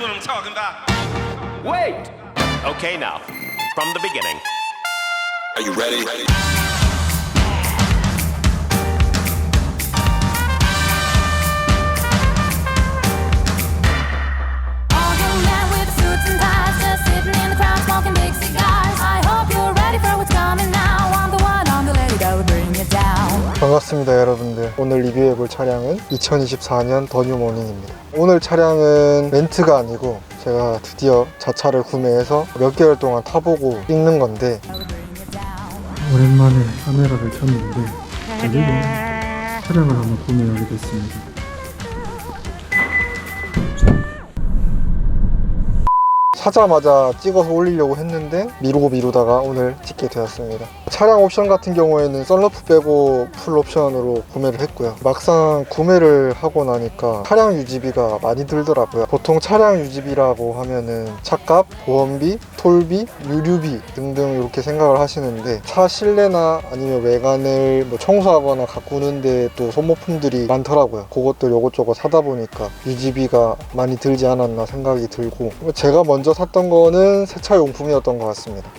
what I'm talking about. Wait! Okay, now, from the beginning. Are you ready? All you men with the suits and ties, just sitting in the crowd smoking big cigars. I hope you're ready for what's coming now. I'm the one on the lady that will bring it down. 반갑습니다 여러분들. 오늘 리뷰해볼 차량은 2024년 더 뉴모닝입니다. 오늘 차량은 렌트가 아니고 제가 드디어 자차를 구매해서 몇 개월 동안 타보고 찍는 건데, 오랜만에 카메라를 켰는데 드디어 차량을 한번 구매하게 됐습니다. 사자마자 찍어서 올리려고 했는데 미루다가 오늘 찍게 되었습니다. 차량 옵션 같은 경우에는 썬루프 빼고 풀 옵션으로 구매를 했고요. 막상 구매를 하고 나니까 차량 유지비가 많이 들더라고요. 보통 차량 유지비라고 하면은 차값, 보험비, 톨비, 유류비 등등 이렇게 생각을 하시는데, 차 실내나 아니면 외관을 뭐 청소하거나 가꾸는데 또 소모품들이 많더라고요. 그것들 요것저것 사다 보니까 유지비가 많이 들지 않았나 생각이 들고, 제가 먼저 샀던 거는 세차용품이었던 것 같습니다.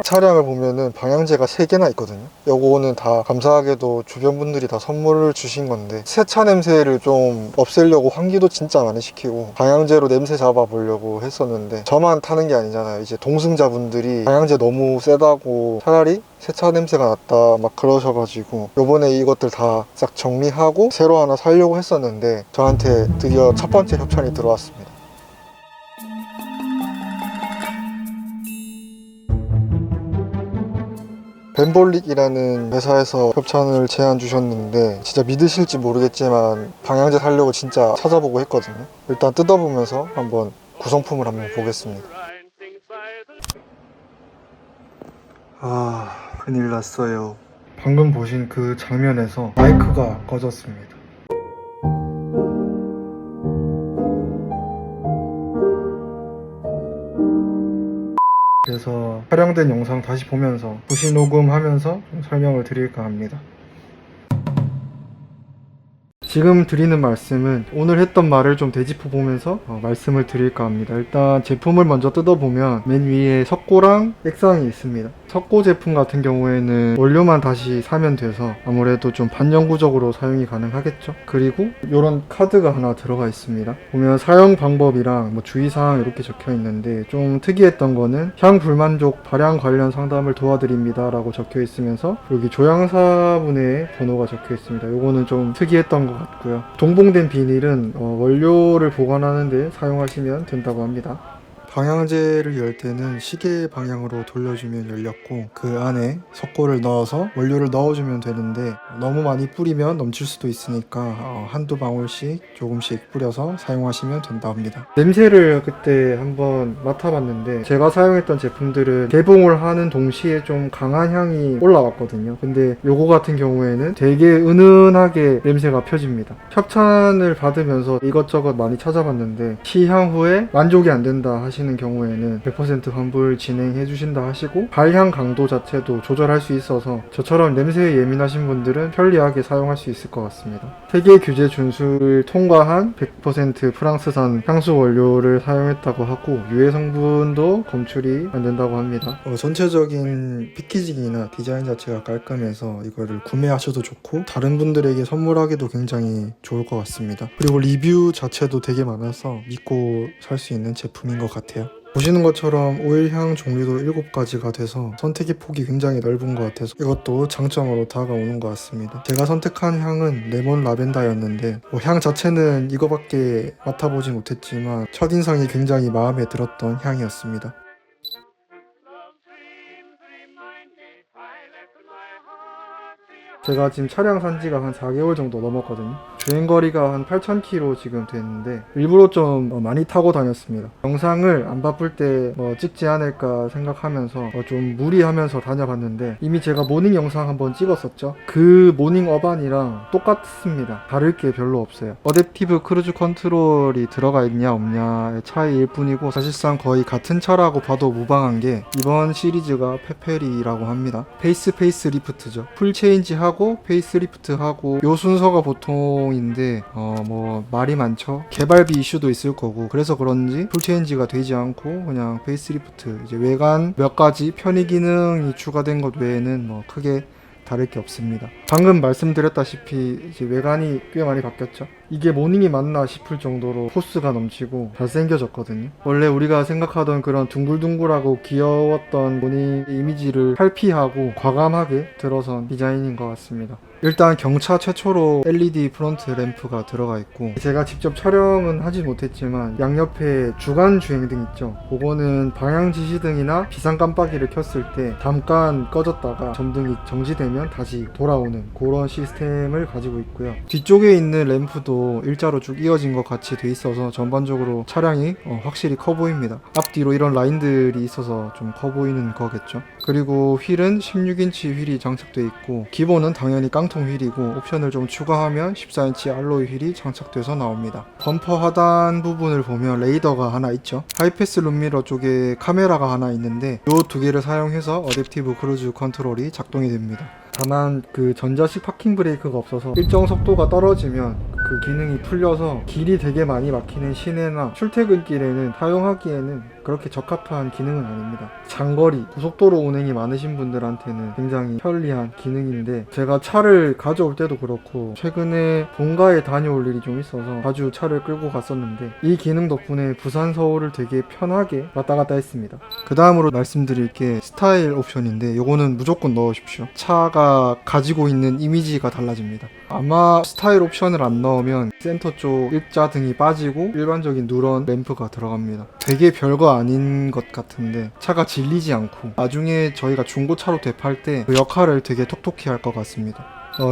차량을 보면은 방향제가 3개나 있거든요. 요거는 다 감사하게도 주변 분들이 다 선물을 주신 건데, 세차 냄새를 좀 없애려고 환기도 진짜 많이 시키고 방향제로 냄새 잡아보려고 했었는데, 저만 타는 게 아니잖아요. 이제 동승자분들이 방향제 너무 세다고 차라리 세차 냄새가 났다 막 그러셔가지고 요번에 이것들 다 싹 정리하고 새로 하나 사려고 했었는데, 저한테 드디어 첫 번째 협찬이 들어왔습니다. 벤볼릭이라는 회사에서 협찬을 제안 주셨는데, 진짜 믿으실지 모르겠지만 방향제 사려고 진짜 찾아보고 했거든요. 일단 뜯어보면서 한번 구성품을 한번 보겠습니다. 큰일 났어요. 방금 보신 그 장면에서 마이크가 꺼졌습니다. 그래서 촬영된 영상 다시 보면서 부시 녹음하면서 좀 설명을 드릴까 합니다. 지금 드리는 말씀은 오늘 했던 말을 좀 되짚어 보면서 말씀을 드릴까 합니다. 일단 제품을 먼저 뜯어보면 맨 위에 석고랑 액상이 있습니다. 석고 제품 같은 경우에는 원료만 다시 사면 돼서 아무래도 좀 반영구적으로 사용이 가능하겠죠. 그리고 이런 카드가 하나 들어가 있습니다. 보면 사용 방법이랑 뭐 주의사항 이렇게 적혀 있는데, 좀 특이했던 거는 향 불만족 발향 관련 상담을 도와드립니다 라고 적혀 있으면서 여기 조향사분의 번호가 적혀 있습니다. 요거는 좀 특이했던 것 같고요. 동봉된 비닐은 원료를 보관하는 데 사용하시면 된다고 합니다. 방향제를 열 때는 시계 방향으로 돌려주면 열렸고, 그 안에 석고를 넣어서 원료를 넣어주면 되는데, 너무 많이 뿌리면 넘칠 수도 있으니까 한두 방울씩 조금씩 뿌려서 사용하시면 된다 합니다. 냄새를 그때 한번 맡아봤는데, 제가 사용했던 제품들은 개봉을 하는 동시에 좀 강한 향이 올라왔거든요. 근데 요거 같은 경우에는 되게 은은하게 냄새가 펴집니다. 협찬을 받으면서 이것저것 많이 찾아봤는데, 시향 후에 만족이 안 된다 하시는 경우에는 100% 환불 진행해 주신다 하시고, 발향 강도 자체도 조절할 수 있어서 저처럼 냄새에 예민하신 분들은 편리하게 사용할 수 있을 것 같습니다. 세계 규제 준수를 통과한 100% 프랑스산 향수 원료를 사용했다고 하고, 유해 성분도 검출이 안 된다고 합니다. 전체적인 패키징이나 디자인 자체가 깔끔해서 이거를 구매하셔도 좋고 다른 분들에게 선물하기도 굉장히 좋을 것 같습니다. 그리고 리뷰 자체도 되게 많아서 믿고 살 수 있는 제품인 것 같아요. 보시는 것처럼 오일향 종류도 7가지가 돼서 선택의 폭이 굉장히 넓은 것 같아서 이것도 장점으로 다가오는 것 같습니다. 제가 선택한 향은 레몬 라벤더였는데, 향 자체는 이거밖에 맡아보지 못했지만 첫인상이 굉장히 마음에 들었던 향이었습니다. 제가 지금 차량 산지가 한 4개월 정도 넘었거든요. 주행거리가 한 8,000km 지금 됐는데 일부러 좀 많이 타고 다녔습니다. 영상을 안 바쁠 때 찍지 않을까 생각하면서 좀 무리하면서 다녀봤는데 이미 제가 모닝 영상 한번 찍었었죠. 그 모닝 어반이랑 똑같습니다. 다를 게 별로 없어요. 어댑티브 크루즈 컨트롤이 들어가 있냐 없냐의 차이일 뿐이고 사실상 거의 같은 차라고 봐도 무방한 게 이번 시리즈가 페페리라고 합니다. 페이스 리프트죠. 풀 체인지 하고 페이스 리프트 하고 요 순서가 보통인데 뭐 말이 많죠. 개발비 이슈도 있을 거고 그래서 그런지 풀 체인지가 되지 않고 그냥 페이스 리프트, 이제 외관 몇 가지 편의 기능이 추가된 것 외에는 뭐 크게 다를 게 없습니다. 방금 말씀드렸다시피 이제 외관이 꽤 많이 바뀌었죠. 이게 모닝이 맞나 싶을 정도로 포스가 넘치고 잘생겨졌거든요. 원래 우리가 생각하던 그런 둥글둥글하고 귀여웠던 모닝 이미지를 탈피하고 과감하게 들어선 디자인인 것 같습니다. 일단 경차 최초로 LED 프론트 램프가 들어가 있고 제가 직접 촬영은 하지 못했지만 양옆에 주간 주행등 있죠. 그거는 방향 지시등이나 비상 깜빡이를 켰을 때 잠깐 꺼졌다가 점등이 정지되면 다시 돌아오는 그런 시스템을 가지고 있고요. 뒤쪽에 있는 램프도 일자로 쭉 이어진 것 같이 돼 있어서 전반적으로 차량이 확실히 커 보입니다. 앞뒤로 이런 라인들이 있어서 좀 커 보이는 거겠죠. 그리고 휠은 16인치 휠이 장착돼 있고 기본은 당연히 깡통 휠이고 옵션을 좀 추가하면 14인치 알로이 휠이 장착돼서 나옵니다. 범퍼 하단 부분을 보면 레이더가 하나 있죠. 하이패스 룸미러 쪽에 카메라가 하나 있는데 이 두 개를 사용해서 어댑티브 크루즈 컨트롤이 작동이 됩니다. 다만 그 전자식 파킹 브레이크가 없어서 일정 속도가 떨어지면 그 기능이 풀려서 길이 되게 많이 막히는 시내나 출퇴근길에는 사용하기에는 그렇게 적합한 기능은 아닙니다. 장거리, 고속도로 운행이 많으신 분들한테는 굉장히 편리한 기능인데 제가 차를 가져올 때도 그렇고 최근에 본가에 다녀올 일이 좀 있어서 자주 차를 끌고 갔었는데 이 기능 덕분에 부산 서울을 되게 편하게 왔다 갔다 했습니다. 그 다음으로 말씀드릴 게 스타일 옵션인데 요거는 무조건 넣으십시오. 차가 가지고 있는 이미지가 달라집니다. 아마 스타일 옵션을 안 넣으면 센터 쪽 일자등이 빠지고 일반적인 누런 램프가 들어갑니다. 되게 별거 아닌 것 같은데 차가 질리지 않고 나중에 저희가 중고차로 되팔 때 그 역할을 되게 톡톡히 할 것 같습니다.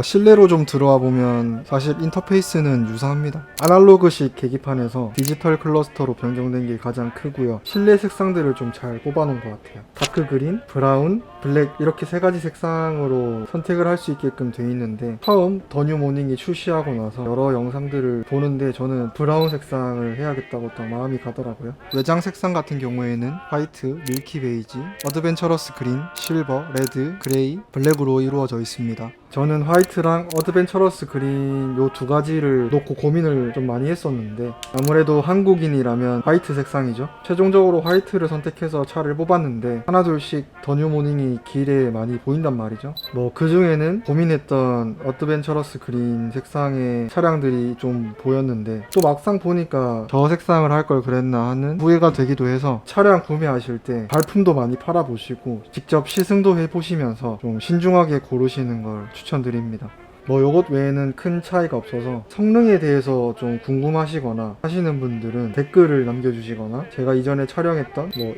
실내로 좀 들어와 보면 사실 인터페이스는 유사합니다. 아날로그식 계기판에서 디지털 클러스터로 변경된 게 가장 크고요. 실내 색상들을 좀 잘 뽑아놓은 것 같아요. 다크 그린, 브라운, 블랙 이렇게 세 가지 색상으로 선택을 할 수 있게끔 되어 있는데 처음 더 뉴 모닝이 출시하고 나서 여러 영상들을 보는데 저는 브라운 색상을 해야겠다고 또 마음이 가더라고요. 외장 색상 같은 경우에는 화이트, 밀키 베이지, 어드벤처러스 그린, 실버, 레드, 그레이, 블랙으로 이루어져 있습니다. 저는 화이트랑 어드벤처러스 그린 요 두 가지를 놓고 고민을 좀 많이 했었는데 아무래도 한국인이라면 화이트 색상이죠. 최종적으로 화이트를 선택해서 차를 뽑았는데 하나둘씩 더 뉴 모닝이 길에 많이 보인단 말이죠. 뭐 그 중에는 고민했던 어드벤처러스 그린 색상의 차량들이 좀 보였는데 또 막상 보니까 저 색상을 할 걸 그랬나 하는 후회가 되기도 해서 차량 구매하실 때 발품도 많이 팔아보시고 직접 시승도 해보시면서 좀 신중하게 고르시는 걸 추천드립니다. 뭐 요것 외에는 큰 차이가 없어서 성능에 대해서 좀 궁금하시거나 하시는 분들은 댓글을 남겨주시거나 제가 이전에 촬영했던 뭐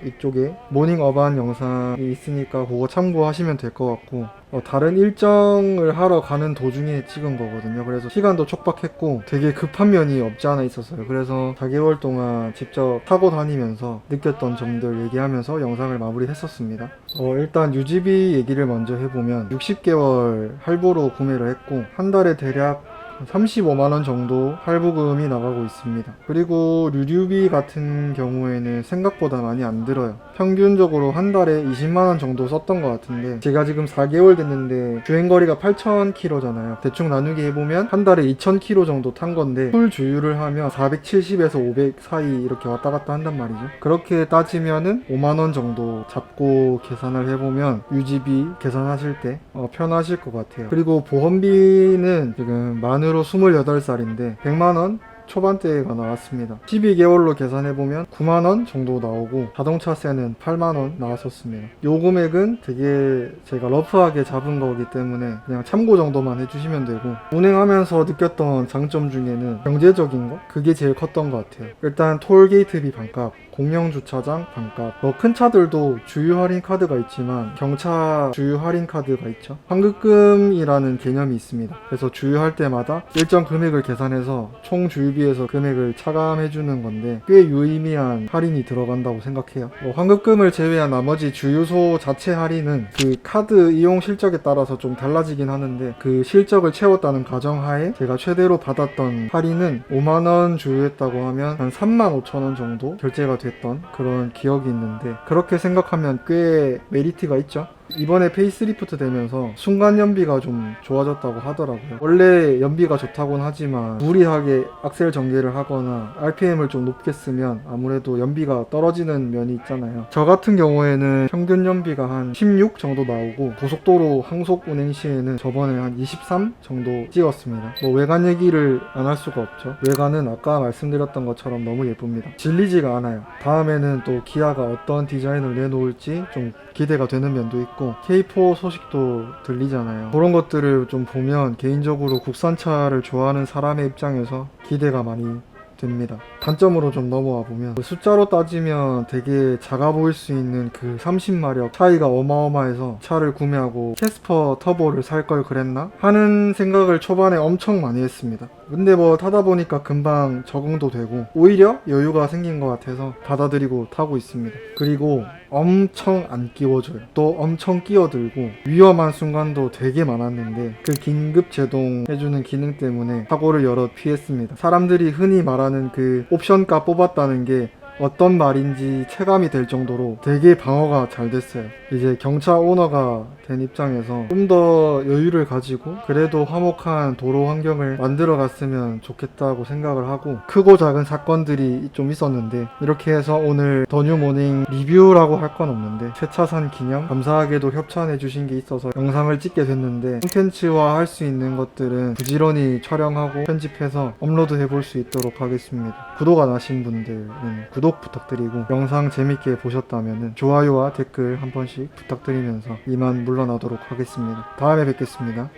이쪽에 모닝 어반 영상이 있으니까 그거 참고하시면 될 것 같고 다른 일정을 하러 가는 도중에 찍은 거거든요. 그래서 시간도 촉박했고 되게 급한 면이 없지 않아 있었어요. 그래서 4개월 동안 직접 타고 다니면서 느꼈던 점들 얘기하면서 영상을 마무리했었습니다. 일단 유지비 얘기를 먼저 해보면 60개월 할부로 구매를 했고 한 달에 대략 35만원 정도 할부금이 나가고 있습니다. 그리고 유류비 같은 경우에는 생각보다 많이 안 들어요. 평균적으로 한 달에 20만원 정도 썼던 것 같은데 제가 지금 4개월 됐는데 주행거리가 8,000km잖아요. 대충 나누기 해보면 한 달에 2,000km 정도 탄 건데 풀 주유를 하면 470에서 500 사이 이렇게 왔다 갔다 한단 말이죠. 그렇게 따지면은 5만원 정도 잡고 계산을 해보면 유지비 계산하실 때 편하실 것 같아요. 그리고 보험비는 지금 만으로 28살인데 100만원 초반대가 나왔습니다. 12개월로 계산해보면 9만원 정도 나오고 자동차세는 8만원 나왔었습니다. 요 금액은 되게 제가 러프하게 잡은 거기 때문에 그냥 참고 정도만 해주시면 되고, 운행하면서 느꼈던 장점 중에는 경제적인 거? 그게 제일 컸던 것 같아요. 일단 톨게이트비 반값, 공영주차장 반값, 뭐 큰 차들도 주유 할인 카드가 있지만 경차 주유 할인 카드가 있죠. 환급금이라는 개념이 있습니다. 그래서 주유할 때마다 일정 금액을 계산해서 총 주유비에서 금액을 차감해주는 건데 꽤 유의미한 할인이 들어간다고 생각해요. 뭐 환급금을 제외한 나머지 주유소 자체 할인은 그 카드 이용 실적에 따라서 좀 달라지긴 하는데, 그 실적을 채웠다는 가정하에 제가 최대로 받았던 할인은 5만원 주유했다고 하면 한 35,000원 정도 결제가 됐던 그런 기억이 있는데, 그렇게 생각하면 꽤 메리트가 있죠. 이번에 페이스리프트 되면서 순간 연비가 좀 좋아졌다고 하더라고요. 원래 연비가 좋다고는 하지만 무리하게 악셀 전개를 하거나 RPM을 좀 높게 쓰면 아무래도 연비가 떨어지는 면이 있잖아요. 저 같은 경우에는 평균 연비가 한 16 정도 나오고, 고속도로 항속 운행 시에는 저번에 한 23 정도 찍었습니다. 뭐 외관 얘기를 안 할 수가 없죠. 외관은 아까 말씀드렸던 것처럼 너무 예쁩니다. 질리지가 않아요. 다음에는 또 기아가 어떤 디자인을 내놓을지 좀 기대가 되는 면도 있고, K4 소식도 들리잖아요. 그런 것들을 좀 보면 개인적으로 국산차를 좋아하는 사람의 입장에서 기대가 많이 됩니다. 단점으로 좀 넘어와 보면, 숫자로 따지면 되게 작아 보일 수 있는 그 30마력 차이가 어마어마해서 차를 구매하고 캐스퍼 터보를 살 걸 그랬나 하는 생각을 초반에 엄청 많이 했습니다. 근데 뭐 타다 보니까 금방 적응도 되고 오히려 여유가 생긴 것 같아서 받아들이고 타고 있습니다. 그리고 엄청 안 끼워줘요. 또 엄청 끼어들고 위험한 순간도 되게 많았는데 그 긴급 제동 해주는 기능 때문에 사고를 여러 피했습니다. 사람들이 흔히 말하는 그 옵션가 뽑았다는 게 어떤 말인지 체감이 될 정도로 되게 방어가 잘 됐어요. 이제 경차 오너가 된 입장에서 좀 더 여유를 가지고 그래도 화목한 도로 환경을 만들어 갔으면 좋겠다고 생각을 하고, 크고 작은 사건들이 좀 있었는데 이렇게 해서 오늘 더 뉴 모닝 리뷰라고 할 건 없는데 새 차 산 기념 감사하게도 협찬해 주신 게 있어서 영상을 찍게 됐는데, 콘텐츠화 할 수 있는 것들은 부지런히 촬영하고 편집해서 업로드 해볼 수 있도록 하겠습니다. 구독 안 하신 분들은 구독 부탁드리고, 영상 재밌게 보셨다면 좋아요와 댓글 한 번씩 부탁드리면서 이만 물러나도록 하겠습니다. 다음에 뵙겠습니다.